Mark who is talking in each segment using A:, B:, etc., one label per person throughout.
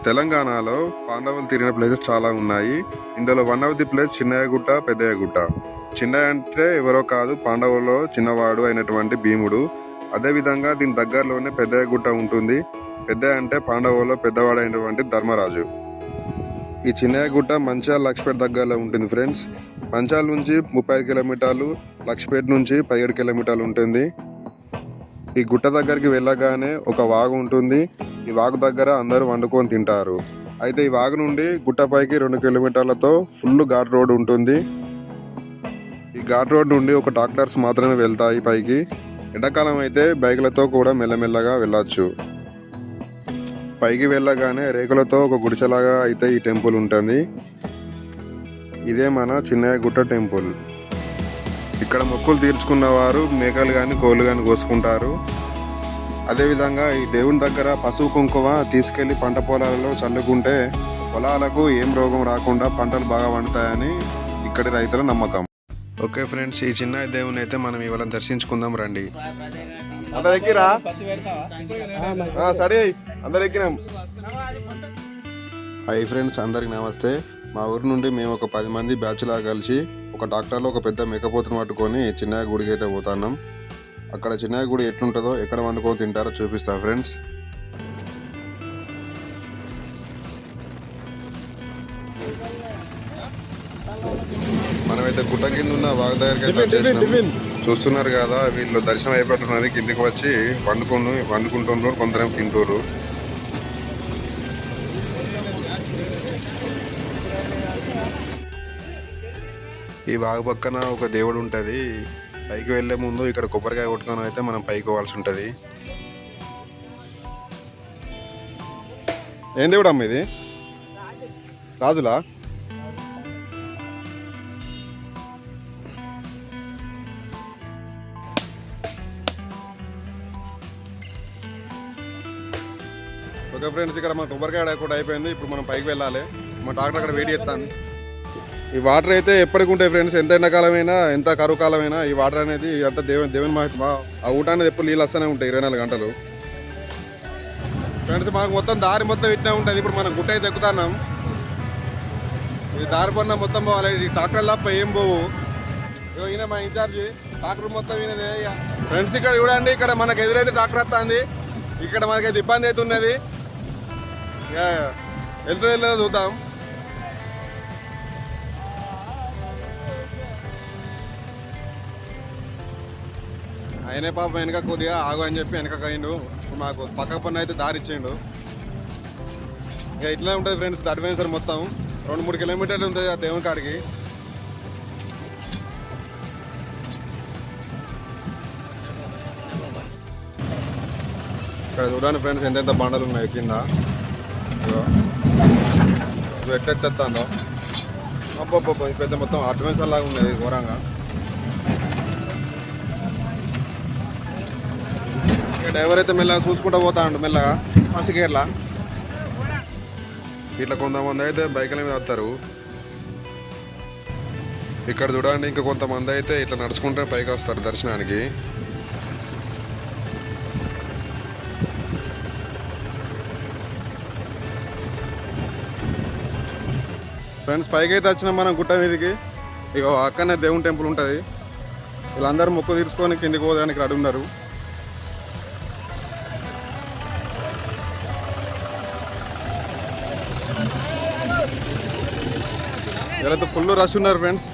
A: తెలంగాణలో పాండవులు తిరిగిన ప్లేసెస్ చాలా ఉన్నాయి. ఇందులో one of the place Chinnayyagutta, Peddayyagutta. Chinnayya అంటే ఎవరో కాదు, పాండవులలో చిన్నవాడు అయినటువంటి భీముడు. అదేవిధంగా దీని దగ్గరలోనే పెద్దయ్యగుట్ట ఉంటుంది. పెద్దయ్య అంటే పాండవులలో పెద్దవాడైనటువంటి ధర్మరాజు. ఈ చిన్నయ్యగుట్ట మంచిర్యాల లక్ష్మీపేట దగ్గరలో ఉంటుంది ఫ్రెండ్స్. మంచిర్యాల నుంచి 35 కిలోమీటర్లు, లక్ష్మీపేట నుంచి 17 కిలోమీటర్లు ఉంటుంది. ఈ గుట్ట దగ్గరికి వెళ్ళగానే ఒక వాగు ఉంటుంది. ఈ వాగు దగ్గర అందరూ వండుకొని తింటారు. అయితే ఈ వాగు నుండి గుట్టపైకి 2 కిలోమీటర్లతో ఫుల్ ఘాట్ రోడ్ ఉంటుంది. ఈ ఘాట్ రోడ్ నుండి ఒక ట్రాక్టర్స్ మాత్రమే వెళ్తాయి పైకి. ఎండాకాలం అయితే బైకులతో కూడా మెల్లమెల్లగా వెళ్ళచ్చు. పైకి వెళ్ళగానే రేకులతో ఒక గుడిసెలాగా అయితే ఈ టెంపుల్ ఉంటుంది. ఇదే మన చిన్నయ్యగుట్ట టెంపుల్. ఇక్కడ మొక్కులు తీర్చుకున్న వారు మేకలు కానీ కోళ్ళు కానీ కోసుకుంటారు. అదేవిధంగా ఈ దేవుని దగ్గర పసుపు కుంకుమ తీసుకెళ్లి పంట పొలాలలో చల్లుకుంటే పొలాలకు ఏం రోగం రాకుండా పంటలు బాగా పండుతాయని ఇక్కడి రైతుల నమ్మకం. ఓకే ఫ్రెండ్స్, ఈ చిన్న దేవుని అయితే మనం ఇవాళ దర్శించుకుందాం రండి.
B: అందరు ఎక్కిరా? సరే అందరు ఎక్కినాం.
A: హాయ్ ఫ్రెండ్స్, అందరికి నమస్తే. మా ఊరి నుండి మేము ఒక 10 మంది బ్యాచ్లా కలిసి ఒక ట్రాక్టర్లో ఒక పెద్ద మేకపోతును పట్టుకొని చిన్నయ్య గుడికి అయితే పోతున్నాం. అక్కడ చిన్నయ్య గుడి ఎట్లుంటుందో, ఎక్కడ వండుకొని తింటారో చూపిస్తా ఫ్రెండ్స్. మనమైతే గుట్ట కింద ఉన్న వాగు దగ్గరికి అయితే వచ్చేసినాం. చూస్తున్నారు కదా, వీళ్ళు దర్శనం అయిపోతున్నది. కిందికి వచ్చి వండుకుంటున్నారు, కొందరేమో తింటారు. ఈ వాగు పక్కన ఒక దేవుడు ఉంటుంది. పైకి వెళ్లే ముందు ఇక్కడ కొబ్బరికాయ కొట్టుకొని అయితే మనం పైకి పోవాల్సి ఉంటుంది.
B: ఏం దేవుడు అమ్మ ఇది? రాజులా? ఓకే ఫ్రెండ్స్, ఇక్కడ మన కొబ్బరికాయ కూడా అయిపోయింది. ఇప్పుడు మనం పైకి వెళ్ళాలి. మన ట్రాక్టర్ అక్కడ వెయిట్ చేస్తాను. ఈ వాటర్ అయితే ఎప్పటికి ఉంటాయి ఫ్రెండ్స్. ఎంత ఎండాకాలమైనా, ఎంత కరువు కాలమైనా ఈ వాటర్ అనేది అంత దేవుని మహిమ. ఆ ఊట అనేది ఎప్పుడు నీళ్ళు వస్తూనే ఉంటాయి 24 గంటలు. ఫ్రెండ్స్, మనకు మొత్తం దారి మొత్తం ఇట్లా ఉంటుంది. ఇప్పుడు మనం గుట్ట అయితే ఎక్కుతున్నాం. ఈ దారి పన్న మొత్తం పోవాలి. ఈ ట్రాక్టర్ తప్ప ఏం పోవు. ఈయన మా ఇన్ఛార్జి, ట్రాక్టర్ మొత్తం ఈయనదే. ఫ్రెండ్స్, ఇక్కడ చూడండి, ఇక్కడ మనకు ఎదురైతే ట్రాక్టర్ వస్తుంది. ఇక్కడ మనకైతే ఇబ్బంది అయితే ఉన్నది. వెళ్తుందో చూద్దాం. ఆయనే పాపం వెనక కొద్దిగా ఆగు అని చెప్పి వెనక అయిండు. మాకు పక్క పన్ను అయితే దారి ఇచ్చిండు. ఇక ఇట్లా ఉంటుంది ఫ్రెండ్స్ అడ్వెంచర్ మొత్తం. 2-3 కిలోమీటర్లు ఉంటుంది ఆ దేవుని కాడికి. ఇక్కడ చూడండి ఫ్రెండ్స్, ఎంతెంత బండలు ఉన్నాయి కింద. ఎట్టెత్తాందో అబ్బబ్బబ్బ, పెద్ద మొత్తం అడ్వెంచర్ లాగా ఉన్నది ఘోరంగా. డ్రైవర్ అయితే మెల్లగా చూసుకుంటూ పోతా ఉండు, మెల్లగా మసికేర్లా.
A: ఇట్లా కొంతమంది అయితే బైకుల మీద వస్తారు. ఇక్కడ చూడండి, ఇంకా కొంతమంది అయితే ఇట్లా నడుచుకుంటే పైకి వస్తారు దర్శనానికి.
B: ఫ్రెండ్స్, పైకి అయితే వచ్చినాం మనం గుట్ట మీదకి. ఇక అక్కడనే దేవుని టెంపుల్ ఉంటుంది. వీళ్ళందరూ మొక్కు తీర్చుకొని కిందికి పోవడానికి రెడీ ఉన్నారు. వీళ్ళతో ఫుల్ రష్ ఉన్నారు ఫ్రెండ్స్.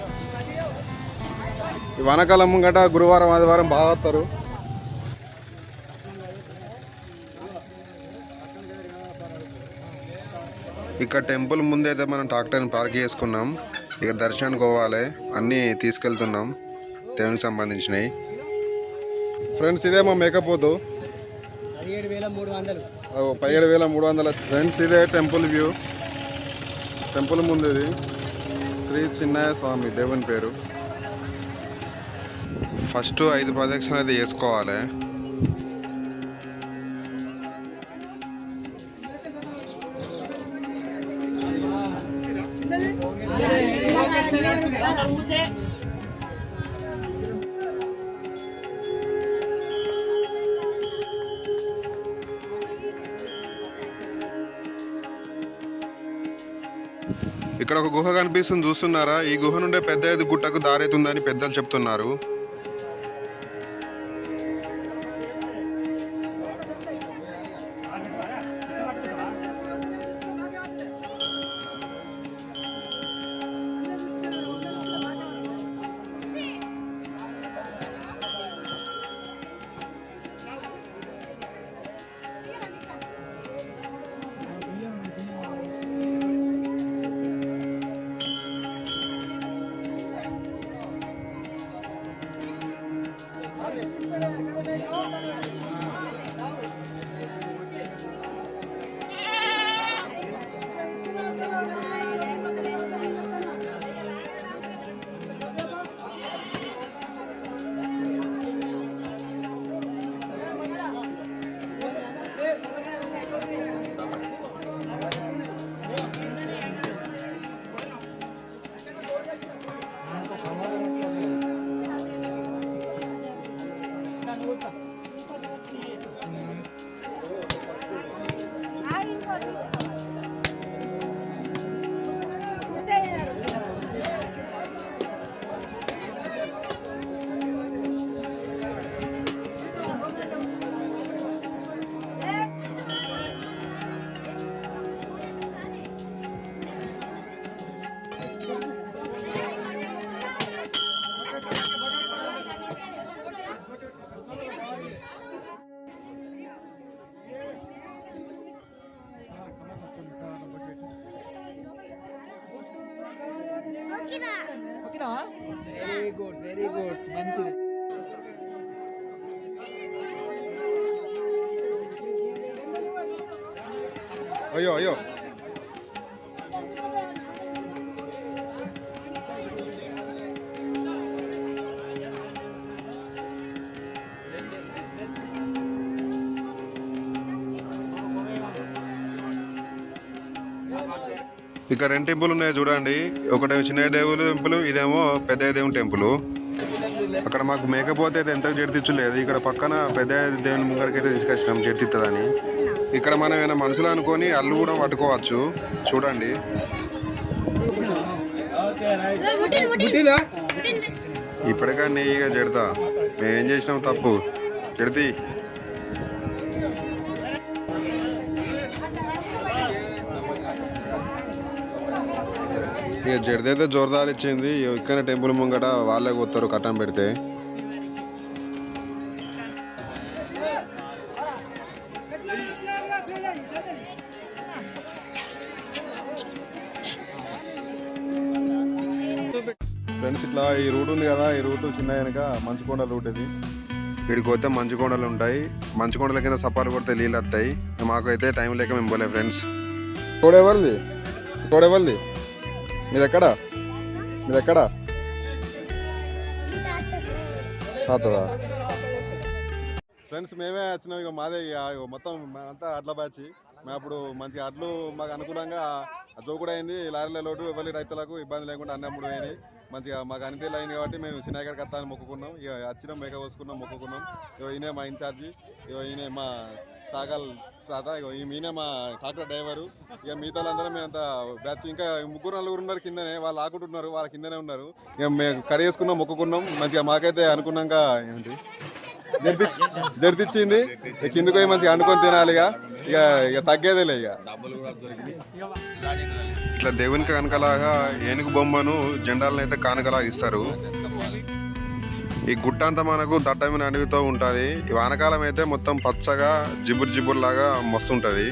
B: ఈ వానాకాలం ముంగట గురువారం ఆదివారం బాగా వస్తారు.
A: ఇక్కడ టెంపుల్ ముందైతే మనం ట్రాక్టర్ని పార్క్ చేసుకున్నాం. ఇక దర్శనానికి పోవాలి. అన్నీ తీసుకెళ్తున్నాం దేవునికి సంబంధించినవి.
B: ఫ్రెండ్స్, ఇదే మా మేకపోతు 17,300. ఫ్రెండ్స్, ఇదే టెంపుల్ వ్యూ. టెంపుల్ ముందు ఇది శ్రీ చిన్నయ్య స్వామి దేవుని పేరు.
A: ఫస్ట్ 5 ప్రదక్షిణలు అయితే చేసుకోవాలి. ఇక్కడ ఒక గుహ కనిపిస్తుంది చూస్తున్నారా? ఈ గుహ నుండే పెద్ద ఎద్దు గుట్టకు దారైతుందని పెద్దలు చెప్తున్నారు.
C: వెరీ గుడ్ మంచిది.
B: అయ్యో అయ్యో
A: ఇక్కడ 2 టెంపుల్ ఉన్నాయి చూడండి. ఒకటేమో చిన్న దేవుడు టెంపుల్, ఇదేమో పెద్ద దేవుని టెంపుల్. అక్కడ మాకు మేకపోతే అయితే ఎంత జడితిచ్చలేదు. ఇక్కడ పక్కన పెద్ద దేవుని ముంగడికి అయితే తీసుకొచ్చినాం జడితిస్తుందని. ఇక్కడ మనం ఏమైనా మనుషులు అనుకొని అల్లు కూడా పట్టుకోవచ్చు చూడండి. ఇప్పటికన్నీ ఇక జడతా మేమేం చేసినాం తప్పు జడితి. ఇక జడిదైతే జోర్దార్ ఇచ్చింది. ఇక్కడ టెంపుల్ ముంగట వాళ్ళే కొత్తారు కట్టం పెడితే.
B: ఫ్రెండ్స్ ఇట్లా ఈ రూట్ ఉంది కదా, ఈ రూట్ చిన్న వెనక మంచుకొండ రూట్ ఇది.
A: వీడికి పోతే మంచు కొండలు ఉంటాయి. మంచు కొండల కింద సపాలు కొడితే నీళ్ళు వస్తాయి. మాకైతే టైం లేక మేము పోలే ఫ్రెండ్స్.
B: తోడెవరిది తోడెవరిది మీదెక్కడా తాతదా? ఫ్రెండ్స్ మేమే వచ్చినాం. ఇక మాదే ఇక మొత్తం అంతా అడ్ల బ్యాచ్. మేము అప్పుడు మంచిగా అడ్లు మాకు అనుకూలంగా జోకుడు అయింది. లారీల లోటు ఎవరి రైతులకు ఇబ్బంది లేకుండా అన్ని అమ్ముడు అయినాయి. మంచిగా మాకు అనితేలు అయింది కాబట్టి మేము చిన్నగడ కత్తాన్ని మొక్కుకున్నాం. ఇక వచ్చినాం మేక కోసుకున్నాం మొక్కుకున్నాం. ఇక ఈయనే మా ఇన్ఛార్జి, ఇక ఈయనే మా సాగల్ తాత, ఇక ఈయనే మా ట్రాక్టర్ డ్రైవరు. ఇక మిగతా అందరం మేము అంత బ్యాచ్. ఇంకా 3-4 ఉన్నారు కిందనే, వాళ్ళు ఆకుంటున్నారు, వాళ్ళ కిందనే ఉన్నారు. ఇక మేము కడిగేసుకున్నాం మొక్కుకున్నాం. మంచిగా మాకైతే అనుకున్నాక ఏంటి జడితిచ్చింది. కిందకి పోయి మంచిగా అనుకొని తినాలి. ఇక ఇక తగ్గేదేలే. ఇక
A: ఇట్లా దేవునికి కానుకలాగా ఏనుగు బొమ్మను జెండాలను అయితే కానుకలాగా ఇస్తారు. ఈ గుట్ట అంతా మనకు దట్టమైన అడవితో ఉంటుంది. ఈ వానకాలం అయితే మొత్తం పచ్చగా జిబురు లాగా మస్తు ఉంటుంది.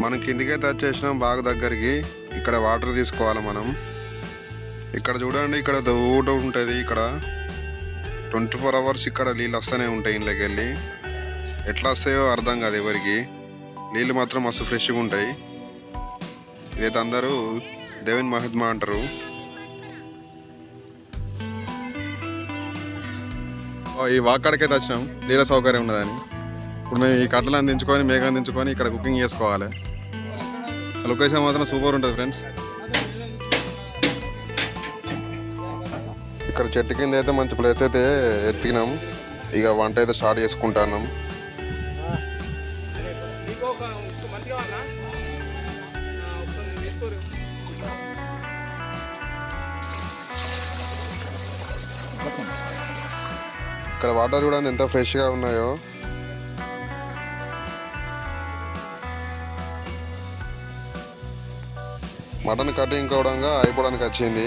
A: మనం కిందికైతే వచ్చేసినాం బాగా దగ్గరికి. ఇక్కడ వాటర్ తీసుకోవాలి మనం. ఇక్కడ చూడండి, ఇక్కడ ఊట ఉంటుంది. ఇక్కడ 24 అవర్స్ ఇక్కడ నీళ్ళు వస్తూనే ఉంటాయి. ఇంట్లోకి వెళ్ళి ఎట్లా వస్తాయో అర్థం కాదు ఎవరికి. నీళ్ళు మాత్రం మస్తు ఫ్రెష్గా ఉంటాయి. ఇదైతే అందరూ దేవుని మహిమ అంటారు.
B: ఈ వాకాడికైతే వచ్చినాం నీళ్ళ సౌకర్యం ఉన్నదని. ఇప్పుడు మేము ఈ కట్టలు అందించుకొని మేఘ అందించుకొని ఇక్కడ కుకింగ్ చేసుకోవాలి. లొకేషన్ మాత్రం సూపర్ ఉంటుంది ఫ్రెండ్స్.
A: ఇక్కడ చెట్టు కింద అయితే మంచి ప్లేస్ అయితే ఎత్తికినాం. ఇక వంట అయితే స్టార్ట్ చేసుకుంటున్నాం. ఇక్కడ వాటర్ కూడా ఎంత ఫ్రెష్గా ఉన్నాయో. మటన్ కటింగ్ కూడా అయిపోవడానికి వచ్చింది.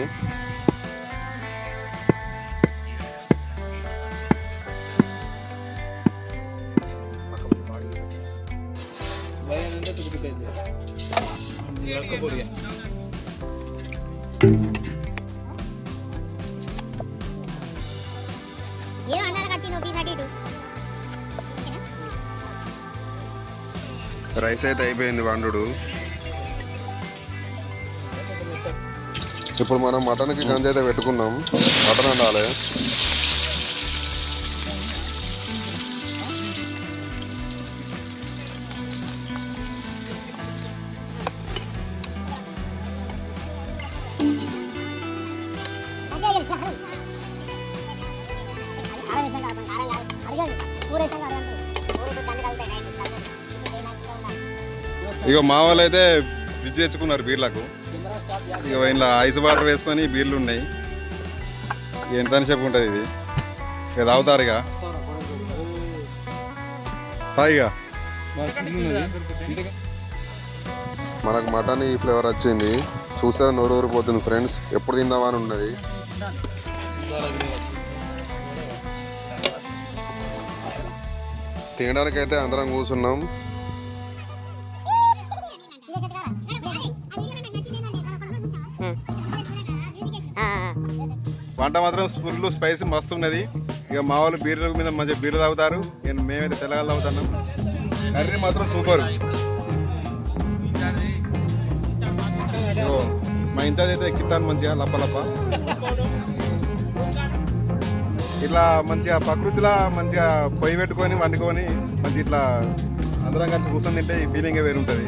A: రైస్ అయితే అయిపోయింది వండుడు. ఇప్పుడు మనం మటన్కి గంజి అయితే పెట్టుకున్నాం. మటన్ వండాలి.
B: ఇక మా వాళ్ళు అయితే ఫ్రిడ్జ్ తెచ్చుకున్నారు బీర్లకు. ఇక ఇంట్లో ఐస్ వాటర్ వేసుకొని బీర్లు ఉన్నాయి. ఎంత అని చెప్పుకుంటుంది ఇది. ఇక తాగుతారు ఇక తాయిగా.
A: మనకు మటన్ ఈ ఫ్లేవర్ వచ్చింది. చూస్తే నోరు ఊరిపోతుంది ఫ్రెండ్స్. ఎప్పుడు తిందామా అని ఉన్నది. తినడానికైతే అందరం కూర్చున్నాం.
B: వంట మాత్రం ఫుల్ స్పైసీ మస్తు ఉన్నది. ఇక మా వాళ్ళు బీర్ల మీద మంచిగా బీర్లు తాగుతారు. మేమైతే తెల్లగా తాగుతున్నాం. కర్రీ మాత్రం సూపర్. మా ఇన్ఛార్జ్ అయితే ఎక్కిస్తాను మంచిగా లప్ప లప్ప. ఇట్లా మంచిగా ప్రకృతిలా మంచిగా పొయ్యి పెట్టుకొని వండుకొని మంచిగా ఇట్లా అందరం కలిసి కూర్చొని తింటే ఈ ఫీలింగే వేరు ఉంటుంది.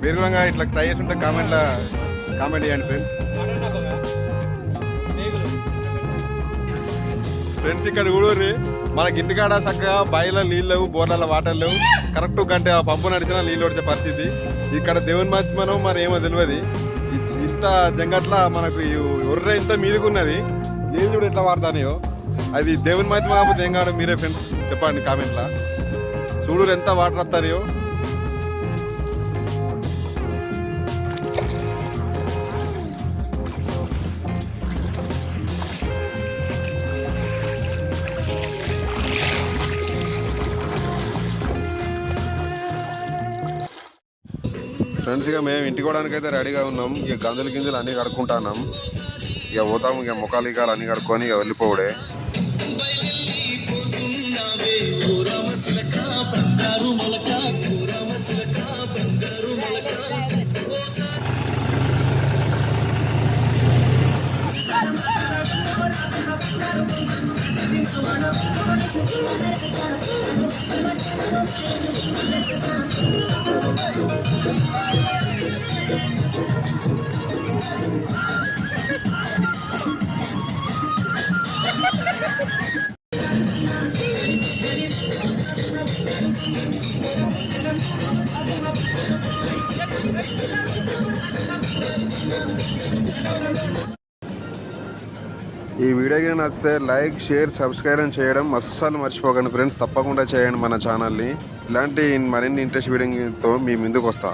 B: మీరు కూడా ఇట్లా ట్రై చేసి ఉంటే కామెంట్ చేయండి ఫ్రెండ్స్. ఇక్కడ కూడా మనకి ఇంటికాడ చక్కగా బాయిలో నీళ్ళు లేవు, బోర్లలో వాటర్ లేవు. కరెక్ట్ గంట పంపు నడిచినా నీళ్ళు వచ్చే పరిస్థితి. ఇక్కడ దేవుని మధ్య మరి ఏమో తెలియదు. ఇంత జంగట్ల మనకు ఒర్రె ఇంత మీదకి ఉన్నది. నీళ్ళు కూడా ఎట్లా వాడతానో అది దేవుని మధ్య కాకపోతే ఏం కాదు. మీరే ఫ్రెండ్స్ చెప్పండి కామెంట్లా. చూడు ఎంత వాటర్ వస్తాయో.
A: ఫ్రెండ్స్ ఇక మేము ఇంటికి పోవడానికి అయితే రెడీగా ఉన్నాం. ఇక గంజులు గింజలు అన్నీ కడుక్కుంటున్నాం. ఇక పోతాం. ఇక ముఖాలు ఇకాలు అన్నీ కడుక్కొని ఇక వెళ్ళిపోవడే. ఈ వీడియో కింద నచ్చితే లైక్, షేర్, సబ్స్క్రైబ్ చేయడం అస్సలు మర్చిపోకండి ఫ్రెండ్స్. తప్పకుండా చేయండి మన ఛానల్ని. ఇలాంటి మరిన్ని ఇంట్రెస్ట్ వీడియోతో మీ ముందుకు వస్తా.